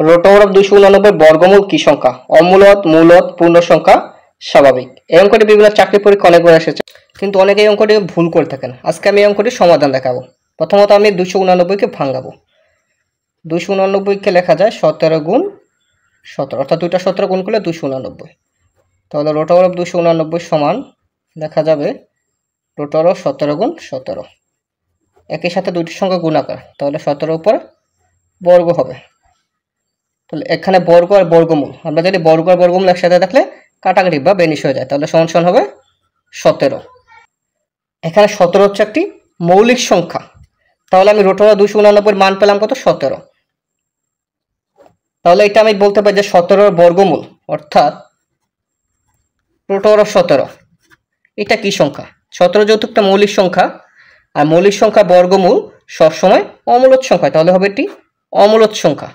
Root over of 289 বর্গমূল কি সংখ্যা? অমূলদ, মূলদ, পূর্ণ সংখ্যা, স্বাভাবিক। এই অঙ্কটি বিভিন্ন চাকরি পরীক্ষা অনেকবার এসেছে, কিন্তু অনেকে এই অঙ্কটি ভুল করে থাকেন। আজকে আমি এই অঙ্কটির সমাধান দেখাবো। প্রথমত আমি 289 কে ভাঙাবো। 289 কে লেখা যায় 17 গুণ 17, অর্থাৎ দুইটা 17 গুণ করলে 289। তাহলে রুট ওভার অফ 289 সমান লেখা যাবে রুট ওভার অফ 17 গুণ 17। একই সাথে দুইটি সংখ্যা গুণাকার, তাহলে 17 উপর বর্গ হবে। তাহলে এখানে বর্গ আর বর্গমূল, আমরা যদি বর্গ আর বর্গমূল একসাথে থাকলে কাটাকাটি বা বেনিশ হয়ে যায়, তাহলে সমান সমান হবে 17। এখানে 17 হচ্ছে একটি মৌলিক সংখ্যা, তাহলে আমি রুট ওভার 289 মান পেলাম কত? 17। তাহলে এটা আমি বলতে পারি যে 17 বর্গমূল অর্থাৎ রুট ওভার অফ 17 এটা কি সংখ্যা? 17 যেহেতু একটা মৌলিক সংখ্যা, আর মৌলিক সংখ্যা বর্গমূল সবসময় অমূলদ সংখ্যা, তাহলে হবে এটি অমূলদ সংখ্যা।